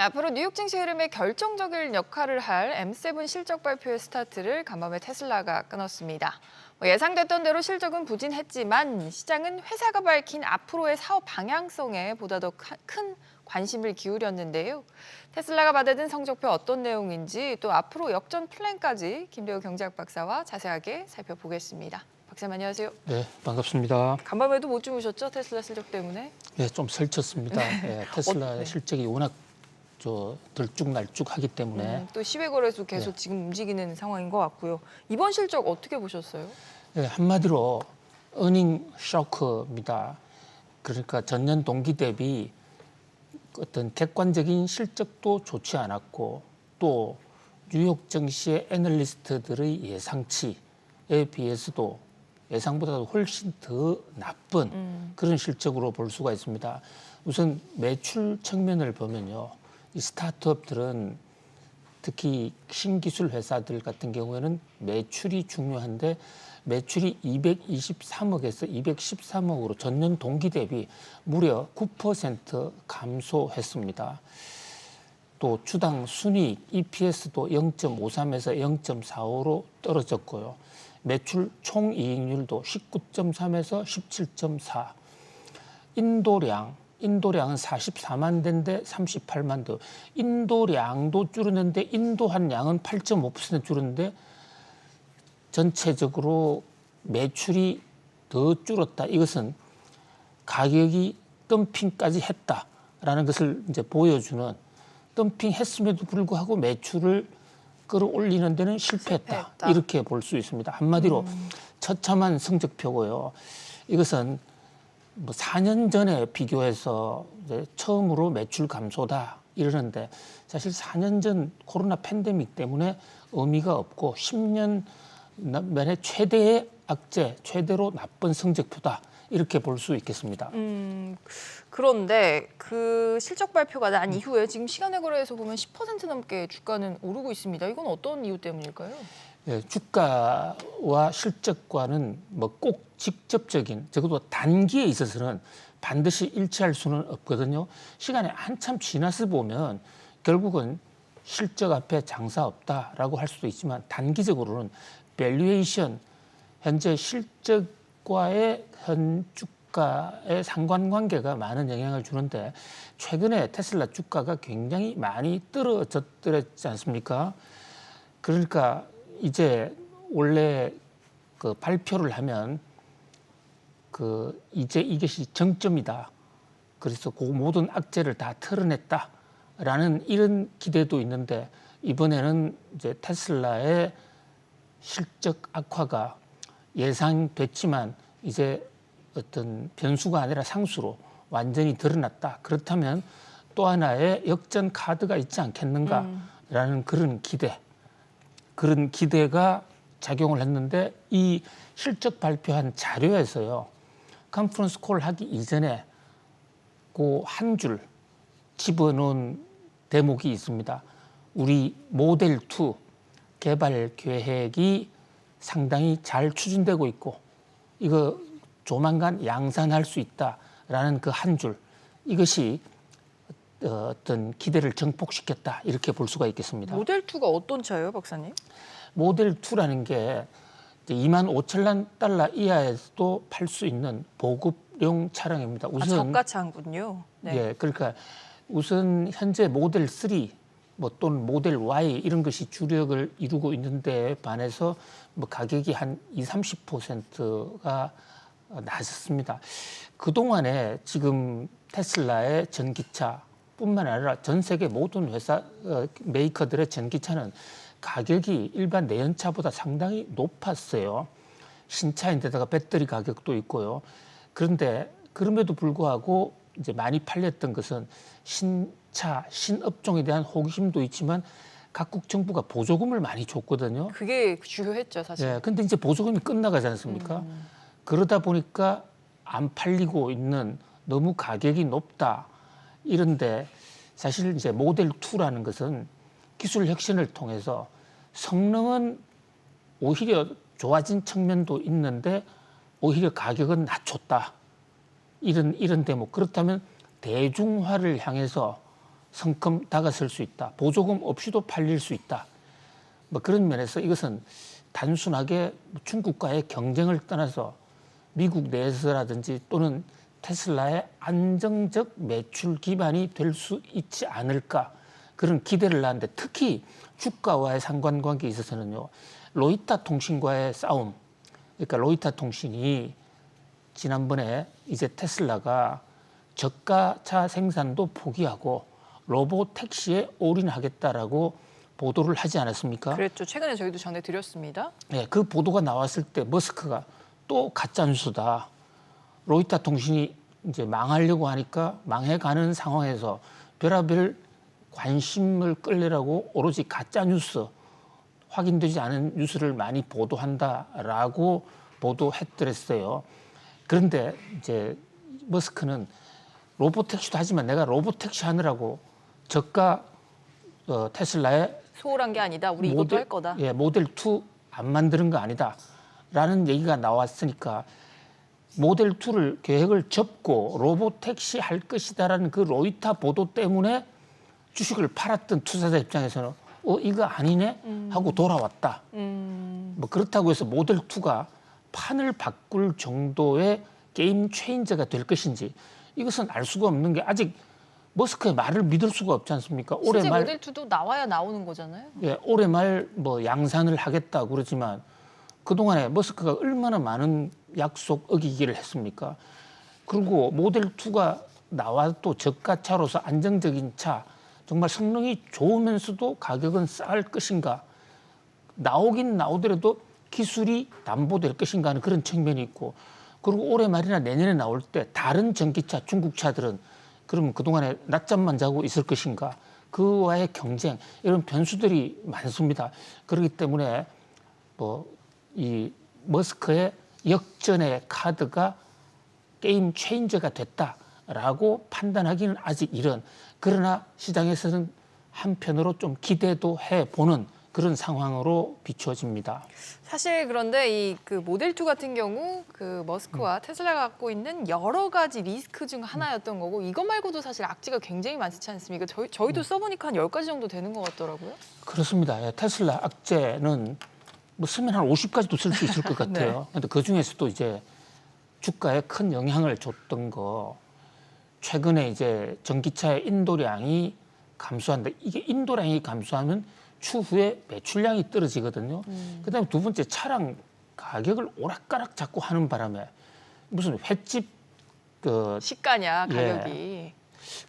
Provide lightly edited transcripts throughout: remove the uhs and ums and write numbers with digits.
앞으로 뉴욕 증시 흐름에 결정적인 역할을 할 M7 실적 발표의 스타트를 간밤에 테슬라가 끊었습니다. 예상됐던 대로 실적은 부진했지만 시장은 회사가 밝힌 앞으로의 사업 방향성에 보다 더 큰 관심을 기울였는데요. 테슬라가 받아든 성적표 어떤 내용인지 또 앞으로 역전 플랜까지 김대우 경제학 박사와 자세하게 살펴보겠습니다. 박사님 안녕하세요. 네, 반갑습니다. 간밤에도 못 주무셨죠? 테슬라 실적 때문에? 네, 좀 설쳤습니다. 네, 테슬라의 실적이 워낙 들쭉날쭉하기 때문에 또 시외 거래소 계속 지금 움직이는 상황인 것 같고요. 이번 실적 어떻게 보셨어요? 네, 한마디로 어닝 쇼크입니다. 그러니까 전년 동기 대비 어떤 객관적인 실적도 좋지 않았고 또 뉴욕 증시의 애널리스트들의 예상치에 비해서도 예상보다도 훨씬 더 나쁜 그런 실적으로 볼 수가 있습니다. 우선 매출 측면을 보면요. 이 스타트업들은 특히 신기술 회사들 같은 경우에는 매출이 중요한데 매출이 223억에서 213억으로 전년 동기 대비 무려 9% 감소했습니다. 또 주당 순이익 EPS도 0.53에서 0.45로 떨어졌고요. 매출 총이익률도 19.3에서 17.4. 인도량은 44만 대인데 38만 대. 인도량도 줄었는데 인도한 양은 8.5% 줄었는데 전체적으로 매출이 더 줄었다. 이것은 가격이 덤핑까지 했다라는 것을 이제 보여주는 덤핑했음에도 불구하고 매출을 끌어올리는 데는 실패했다. 이렇게 볼 수 있습니다. 한마디로 처참한 성적표고요. 이것은 뭐 4년 전에 비교해서 이제 처음으로 매출 감소다 이러는데 사실 4년 전 코로나 팬데믹 때문에 의미가 없고 10년 만에 최대의 악재, 최대로 나쁜 성적표다. 이렇게 볼 수 있겠습니다. 그런데 그 실적 발표가 난 이후에 지금 시간의 거래에서 보면 10% 넘게 주가는 오르고 있습니다. 이건 어떤 이유 때문일까요? 네, 주가와 실적과는 뭐 꼭 직접적인, 적어도 단기에 있어서는 반드시 일치할 수는 없거든요. 시간이 한참 지나서 보면 결국은 실적 앞에 장사 없다라고 할 수도 있지만 단기적으로는 밸류에이션, 현재 실적과의 현 주가의 상관관계가 많은 영향을 주는데 최근에 테슬라 주가가 굉장히 많이 떨어졌지 않습니까? 그러니까 이제 원래 그 발표를 하면 이제 이것이 정점이다. 그래서 그 모든 악재를 다 털어냈다라는 이런 기대도 있는데 이번에는 이제 테슬라의 실적 악화가 예상됐지만 이제 어떤 변수가 아니라 상수로 완전히 드러났다. 그렇다면 또 하나의 역전 카드가 있지 않겠는가라는 그런 기대가 작용을 했는데 이 실적 발표한 자료에서요. 컨퍼런스 콜 하기 이전에 그 한 줄 집어넣은 대목이 있습니다. 우리 모델 2 개발 계획이 상당히 잘 추진되고 있고 이거 조만간 양산할 수 있다라는 그 한 줄 이것이 어떤 기대를 증폭시켰다 이렇게 볼 수가 있겠습니다. 모델 2가 어떤 차예요, 박사님? 모델 2라는 게 25,000만 달러 이하에서도 팔 수 있는 보급용 차량입니다. 우선 저가차군요. 네. 예, 그러니까 우선 현재 모델 3 뭐 또는 모델 Y 이런 것이 주력을 이루고 있는데 반해서 뭐 가격이 한 20-30%가 낮았습니다. 그동안에 지금 테슬라의 전기차뿐만 아니라 전 세계 모든 회사 메이커들의 전기차는 가격이 일반 내연차보다 상당히 높았어요. 신차인데다가 배터리 가격도 있고요. 그런데 그럼에도 불구하고 이제 많이 팔렸던 것은 신차, 신업종에 대한 호기심도 있지만 각국 정부가 보조금을 많이 줬거든요. 그게 주요했죠, 사실. 예, 근데 이제 보조금이 끝나가지 않습니까? 그러다 보니까 안 팔리고 있는 너무 가격이 높다. 이런데 사실 이제 모델 2라는 것은 기술 혁신을 통해서 성능은 오히려 좋아진 측면도 있는데 오히려 가격은 낮췄다. 이런 대목. 그렇다면 대중화를 향해서 성큼 다가설 수 있다. 보조금 없이도 팔릴 수 있다. 뭐 그런 면에서 이것은 단순하게 중국과의 경쟁을 떠나서 미국 내에서라든지 또는 테슬라의 안정적 매출 기반이 될 수 있지 않을까 그런 기대를 하는데 특히 주가와의 상관관계에 있어서는요. 로이타 통신과의 싸움 그러니까 로이타 통신이 지난번에 이제 테슬라가 저가차 생산도 포기하고 로봇 택시에 올인하겠다라고 보도를 하지 않았습니까? 그랬죠. 최근에 저희도 전해드렸습니다. 네, 그 보도가 나왔을 때 머스크가 또 가짜 뉴스다. 로이타 통신이 이제 망하려고 하니까 망해가는 상황에서 별의별 관심을 끌려고 오로지 가짜 뉴스, 확인되지 않은 뉴스를 많이 보도한다라고 보도했더랬어요. 그런데 이제 머스크는 로봇 택시도 하지만 내가 로봇 택시 하느라고 저가 테슬라의 소홀한 게 아니다. 우리 이것도 할 거다. 예, 모델 2 안 만드는 거 아니다라는 얘기가 나왔으니까 모델 2를 계획을 접고 로봇 택시 할 것이다라는 그 로이타 보도 때문에 주식을 팔았던 투자자 입장에서는 이거 아니네 하고 돌아왔다. 뭐 그렇다고 해서 모델 2가 판을 바꿀 정도의 게임 체인저가 될 것인지 이것은 알 수가 없는 게 아직 머스크의 말을 믿을 수가 없지 않습니까? 실제 모델 2도 나와야 나오는 거잖아요. 예, 올해 말 뭐 양산을 하겠다고 그러지만 그동안에 머스크가 얼마나 많은 약속 어기기를 했습니까? 그리고 모델 2가 나와도 저가차로서 안정적인 차, 정말 성능이 좋으면서도 가격은 쌀 것인가? 나오긴 나오더라도 기술이 담보될 것인가 하는 그런 측면이 있고 그리고 올해 말이나 내년에 나올 때 다른 전기차, 중국차들은 그러면 그동안에 낮잠만 자고 있을 것인가? 그와의 경쟁, 이런 변수들이 많습니다. 그렇기 때문에 이 머스크의 역전의 카드가 게임 체인저가 됐다라고 판단하기는 아직 이른. 그러나 시장에서는 한편으로 좀 기대도 해보는 그런 상황으로 비춰집니다. 사실 그런데 이 그 모델 2 같은 경우 그 머스크와 테슬라가 갖고 있는 여러 가지 리스크 중 하나였던 거고 이거 말고도 사실 악재가 굉장히 많지 않습니까? 저희도 써보니까 한 10가지 정도 되는 것 같더라고요. 그렇습니다. 예, 테슬라 악재는 뭐 쓰면 한 50가지도 쓸 수 있을 것 같아요. 그런데 그 중에서도 이제 주가에 큰 영향을 줬던 거 최근에 이제 전기차의 인도량이 감소한다. 이게 인도량이 감소하면 추후에 매출량이 떨어지거든요. 그다음에 두 번째 차량 가격을 오락가락 자꾸 하는 바람에 무슨 횟집 시가냐 가격이. 예,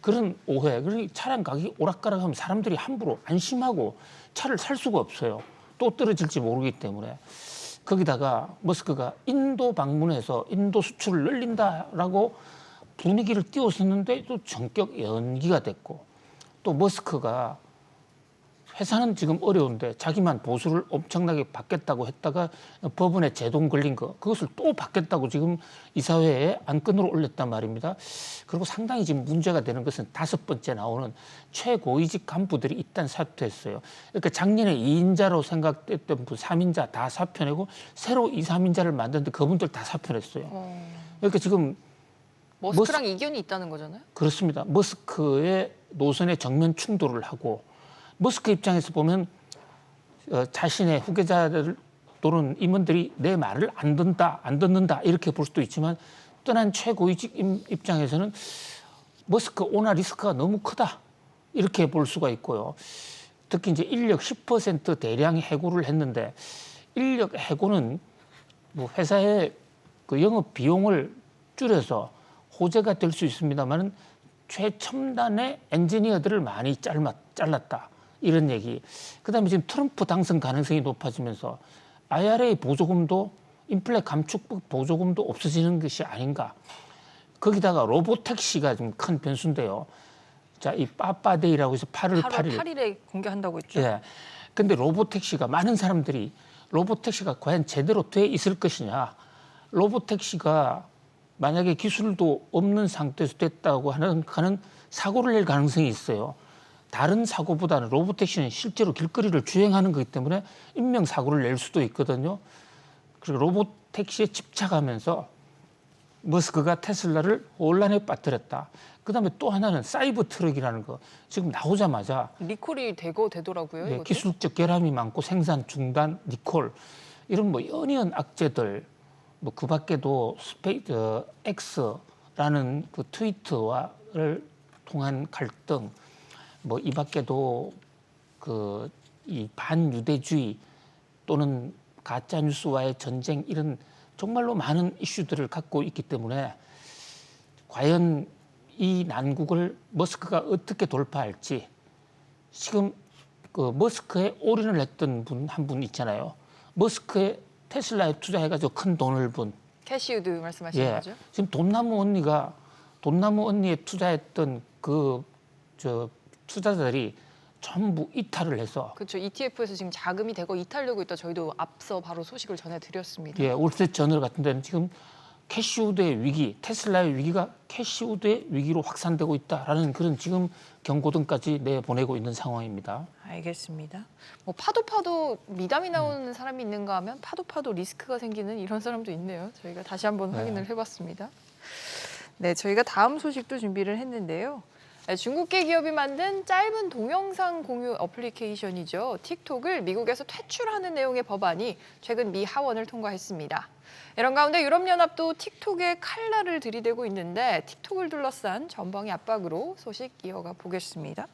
그런 오해. 그러니 차량 가격이 오락가락하면 사람들이 함부로 안심하고 차를 살 수가 없어요. 또 떨어질지 모르기 때문에. 거기다가 머스크가 인도 방문해서 인도 수출을 늘린다라고 분위기를 띄웠었는데 또 전격 연기가 됐고 또 머스크가 회사는 지금 어려운데 자기만 보수를 엄청나게 받겠다고 했다가 법원에 제동 걸린 거 그것을 또 받겠다고 지금 이사회에 안건으로 올렸단 말입니다. 그리고 상당히 지금 문제가 되는 것은 5번째 나오는 최고위직 간부들이 일단 사퇴했어요. 그러니까 작년에 2인자로 생각됐던 분 3인자 다 사표내고 새로 2, 3인자를 만드는데 그분들 다 사표냈어요. 그러니까 지금 머스크랑 이견이 있다는 거잖아요. 그렇습니다. 머스크의 노선에 정면 충돌을 하고 머스크 입장에서 보면 자신의 후계자들 또는 임원들이 내 말을 안 듣는다 이렇게 볼 수도 있지만 떠난 최고위직 입장에서는 머스크 오나 리스크가 너무 크다 이렇게 볼 수가 있고요. 특히 이제 인력 10% 대량 해고를 했는데 인력 해고는 뭐 회사의 그 영업 비용을 줄여서 호재가 될 수 있습니다만은 최첨단의 엔지니어들을 많이 잘랐다. 이런 얘기. 그다음에 지금 트럼프 당선 가능성이 높아지면서 IRA 보조금도 인플레 감축법 보조금도 없어지는 것이 아닌가. 거기다가 로봇 택시가 좀 큰 변수인데요. 자, 이 빠빠데이라고 해서 8월 8일에 공개한다고 했죠. 예. 근데 로봇 택시가 많은 사람들이 로봇 택시가 과연 제대로 돼 있을 것이냐. 로봇 택시가 만약에 기술도 없는 상태에서 됐다고 하는 사고를 낼 가능성이 있어요. 다른 사고보다는 로봇택시는 실제로 길거리를 주행하는 거기 때문에 인명사고를 낼 수도 있거든요. 그리고 로봇택시에 집착하면서 머스크가 테슬라를 혼란에 빠뜨렸다. 그다음에 또 하나는 사이버 트럭이라는 거 지금 나오자마자 리콜이 되더라고요. 예, 이것도. 기술적 결함이 많고 생산 중단, 리콜 이런 뭐 연이은 악재들 뭐 그 밖에도 X라는 그 트위터와를 통한 갈등 뭐 이 밖에도 그 이 반유대주의 또는 가짜 뉴스와의 전쟁 이런 정말로 많은 이슈들을 갖고 있기 때문에 과연 이 난국을 머스크가 어떻게 돌파할지 지금 그 머스크에 올인을 했던 분 한 분 있잖아요. 머스크에 테슬라에 투자해가지고 큰 돈을 번. 캐시우드 말씀하시는 예. 거죠? 지금 돈나무 언니에 투자했던 그 저 투자자들이 전부 이탈을 해서 그렇죠. ETF에서 지금 자금이 되고 이탈되고 있다. 저희도 앞서 바로 소식을 전해드렸습니다. 예, 월스트리트저널 같은 데는 지금 캐시우드의 위기, 테슬라의 위기가 캐시우드의 위기로 확산되고 있다라는 그런 지금 경고등까지 내보내고 있는 상황입니다. 알겠습니다. 뭐 파도 미담이 나오는 사람이 있는가 하면 파도 리스크가 생기는 이런 사람도 있네요. 저희가 다시 한번 네. 확인을 해봤습니다. 네, 저희가 다음 소식도 준비를 했는데요. 네, 중국계 기업이 만든 짧은 동영상 공유 어플리케이션이죠. 틱톡을 미국에서 퇴출하는 내용의 법안이 최근 미 하원을 통과했습니다. 이런 가운데 유럽연합도 틱톡에 칼날을 들이대고 있는데 틱톡을 둘러싼 전방위 압박으로 소식 이어가 보겠습니다.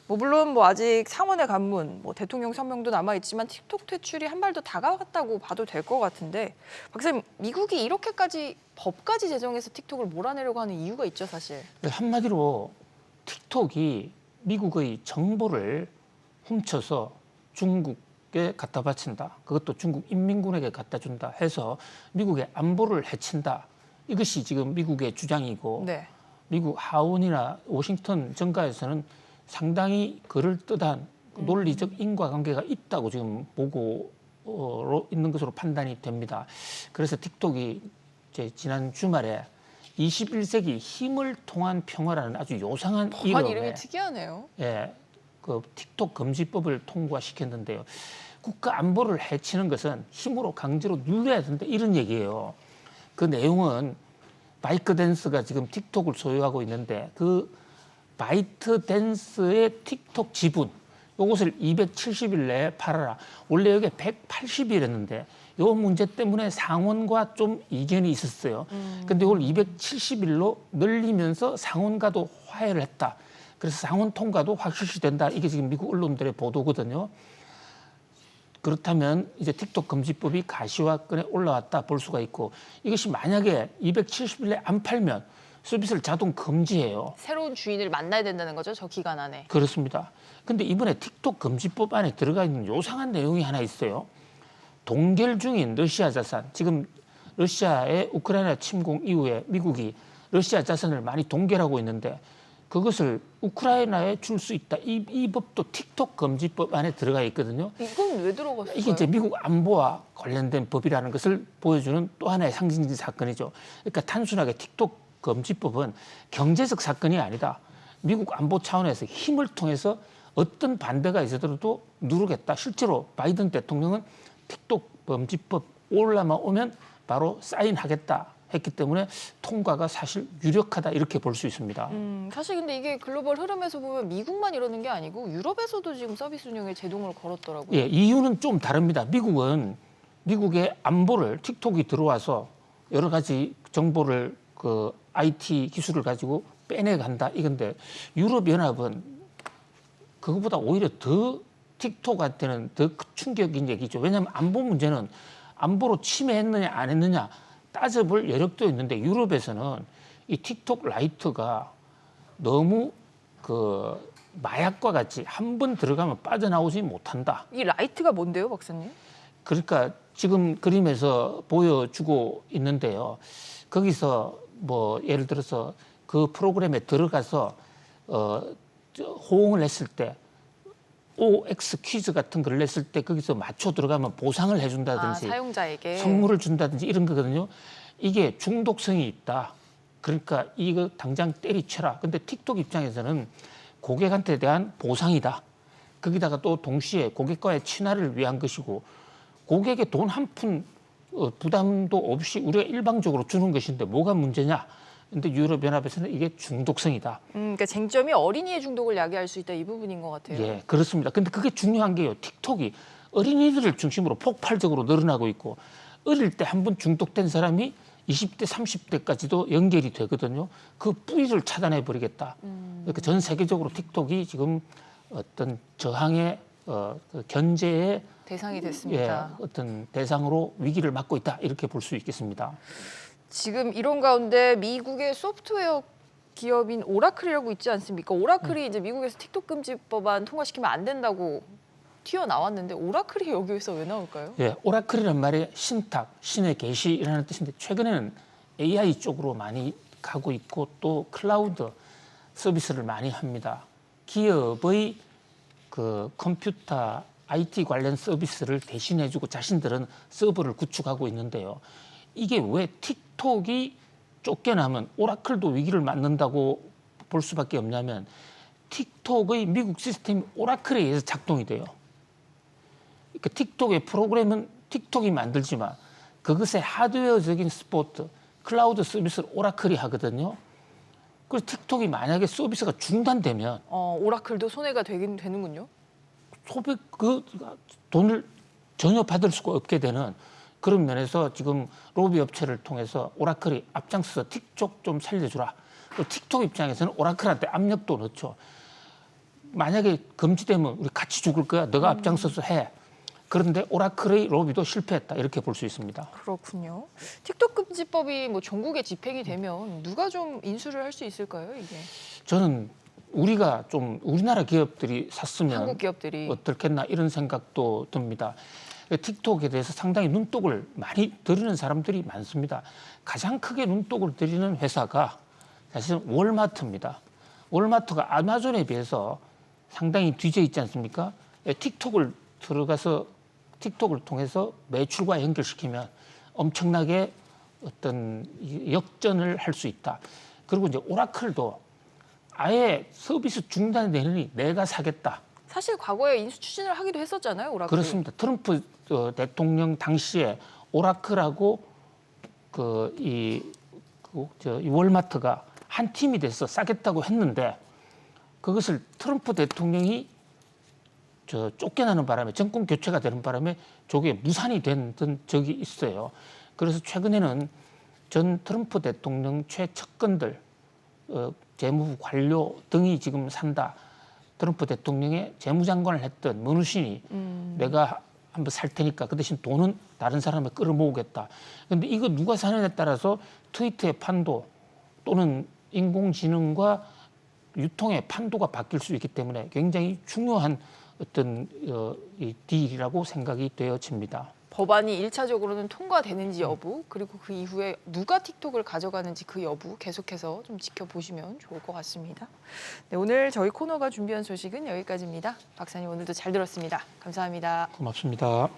물론 아직 상원의 간문, 대통령 서명도 남아 있지만 틱톡 퇴출이 한 발 더 다가왔다고 봐도 될 것 같은데, 박사님, 미국이 이렇게까지 법까지 제정해서 틱톡을 몰아내려고 하는 이유가 있죠, 사실. 한마디로 틱톡이 미국의 정보를 훔쳐서 중국에 갖다 바친다. 그것도 중국 인민군에게 갖다 준다 해서 미국의 안보를 해친다. 이것이 지금 미국의 주장이고 네. 미국 하원이나 워싱턴 정가에서는 상당히 그를 뜻한 논리적 인과관계가 있다고 지금 보고로 있는 것으로 판단이 됩니다. 그래서 틱톡이 지난 주말에 21세기 힘을 통한 평화라는 아주 요상한 법안 이름이 이름의 특이하네요. 예, 그 틱톡 금지법을 통과시켰는데요. 국가 안보를 해치는 것은 힘으로 강제로 눌러야 된다 이런 얘기예요. 그 내용은 바이트댄스가 지금 틱톡을 소유하고 있는데 그 바이트댄스의 틱톡 지분 이것을 270일 내에 팔아라. 원래 여기 180일이었는데 이 문제 때문에 상원과 좀 이견이 있었어요. 근데 이걸 270일로 늘리면서 상원과도 화해를 했다. 그래서 상원 통과도 확실시 된다. 이게 지금 미국 언론들의 보도거든요. 그렇다면 이제 틱톡 금지법이 가시화권에 올라왔다 볼 수가 있고 이것이 만약에 270일에 안 팔면 서비스를 자동 금지해요. 새로운 주인을 만나야 된다는 거죠, 저 기간 안에. 그렇습니다. 근데 이번에 틱톡 금지법 안에 들어가 있는 요상한 내용이 하나 있어요. 동결 중인 러시아 자산, 지금 러시아의 우크라이나 침공 이후에 미국이 러시아 자산을 많이 동결하고 있는데 그것을 우크라이나에 줄 수 있다. 이 법도 틱톡 금지법 안에 들어가 있거든요. 이건 왜 들어갔어요? 이게 이제 미국 안보와 관련된 법이라는 것을 보여주는 또 하나의 상징적 사건이죠. 그러니까 단순하게 틱톡 금지법은 경제적 사건이 아니다. 미국 안보 차원에서 힘을 통해서 어떤 반대가 있어도 누르겠다. 실제로 바이든 대통령은 틱톡 금지법 올라만 오면 바로 사인하겠다 했기 때문에 통과가 사실 유력하다 이렇게 볼 수 있습니다. 사실 근데 이게 글로벌 흐름에서 보면 미국만 이러는 게 아니고 유럽에서도 지금 서비스 운영에 제동을 걸었더라고요. 예, 이유는 좀 다릅니다. 미국은 미국의 안보를 틱톡이 들어와서 여러 가지 정보를 그 IT 기술을 가지고 빼내간다 이건데 유럽연합은 그것보다 오히려 더 틱톡한테는 더 충격인 얘기죠. 왜냐하면 안보 문제는 안보로 침해했느냐 안 했느냐 따져볼 여력도 있는데 유럽에서는 이 틱톡 라이트가 너무 그 마약과 같이 한 번 들어가면 빠져나오지 못한다. 이 라이트가 뭔데요, 박사님? 그러니까 지금 그림에서 보여주고 있는데요. 거기서 뭐 예를 들어서 그 프로그램에 들어가서 호응을 했을 때 OX 퀴즈 같은 걸 냈을 때 거기서 맞춰 들어가면 보상을 해준다든지 사용자에게 선물을 준다든지 이런 거거든요. 이게 중독성이 있다. 그러니까 이거 당장 때리쳐라. 근데 틱톡 입장에서는 고객한테 대한 보상이다. 거기다가 또 동시에 고객과의 친화를 위한 것이고 고객의 돈 한 푼 부담도 없이 우리가 일방적으로 주는 것인데 뭐가 문제냐? 근데 유럽연합에서는 이게 중독성이다. 그러니까 쟁점이 어린이의 중독을 야기할 수 있다 이 부분인 것 같아요. 예, 그렇습니다. 근데 그게 중요한 게요. 틱톡이 어린이들을 중심으로 폭발적으로 늘어나고 있고 어릴 때 한 번 중독된 사람이 20대, 30대까지도 연결이 되거든요. 그 뿌리를 차단해 버리겠다. 그러니까 전 세계적으로 틱톡이 지금 어떤 저항의 그 견제의 대상이 됐습니다. 어떤 대상으로 위기를 맞고 있다 이렇게 볼 수 있겠습니다. 지금 이런 가운데 미국의 소프트웨어 기업인 오라클이라고 있지 않습니까? 오라클이 이제 미국에서 틱톡 금지 법안 통과시키면 안 된다고 튀어나왔는데 오라클이 여기에서 왜 나올까요? 예, 오라클이란 말이 신탁, 신의 계시라는 뜻인데 최근에는 AI 쪽으로 많이 가고 있고 또 클라우드 서비스를 많이 합니다. 기업의 그 컴퓨터 IT 관련 서비스를 대신해주고 자신들은 서버를 구축하고 있는데요. 이게 왜 틱톡이 쫓겨나면 오라클도 위기를 맞는다고 볼 수밖에 없냐면 틱톡의 미국 시스템이 오라클에 의해서 작동이 돼요. 그러니까 틱톡의 프로그램은 틱톡이 만들지만 그것의 하드웨어적인 서포트, 클라우드 서비스를 오라클이 하거든요. 그래서 틱톡이 만약에 서비스가 중단되면 오라클도 손해가 되긴 되는군요. 소백 그 돈을 전혀 받을 수가 없게 되는 그런 면에서 지금 로비 업체를 통해서 오라클이 앞장서서 틱톡 좀 살려주라. 틱톡 입장에서는 오라클한테 압력도 넣죠. 만약에 금지되면 우리 같이 죽을 거야. 너가 앞장서서 해. 그런데 오라클의 로비도 실패했다. 이렇게 볼 수 있습니다. 그렇군요. 틱톡 금지법이 뭐 전국에 집행이 되면 누가 좀 인수를 할 수 있을까요, 이게? 저는 우리가 좀 우리나라 기업들이 샀으면 한국 기업들이 어떻겠나 이런 생각도 듭니다. 틱톡에 대해서 상당히 눈독을 많이 들이는 사람들이 많습니다. 가장 크게 눈독을 들이는 회사가 사실은 월마트입니다. 월마트가 아마존에 비해서 상당히 뒤져 있지 않습니까? 틱톡을 들어가서 틱톡을 통해서 매출과 연결시키면 엄청나게 어떤 역전을 할 수 있다. 그리고 이제 오라클도 아예 서비스 중단되느니 내가 사겠다. 사실 과거에 인수 추진을 하기도 했었잖아요, 오라클. 그렇습니다. 트럼프 대통령 당시에 오라클하고 이 월마트가 한 팀이 돼서 싸겠다고 했는데 그것을 트럼프 대통령이 쫓겨나는 바람에 정권 교체가 되는 바람에 저게 무산이 된 적이 있어요. 그래서 최근에는 전 트럼프 대통령 최측근들, 재무부 관료 등이 지금 산다. 트럼프 대통령의 재무장관을 했던 머누신이 내가 한번 살 테니까 그 대신 돈은 다른 사람을 끌어모으겠다. 그런데 이거 누가 사느냐에 따라서 트위터의 판도 또는 인공지능과 유통의 판도가 바뀔 수 있기 때문에 굉장히 중요한 어떤 이 딜이라고 생각이 되어집니다. 법안이 1차적으로는 통과되는지 여부, 그리고 그 이후에 누가 틱톡을 가져가는지 그 여부 계속해서 좀 지켜보시면 좋을 것 같습니다. 네, 오늘 저희 코너가 준비한 소식은 여기까지입니다. 박사님 오늘도 잘 들었습니다. 감사합니다. 고맙습니다.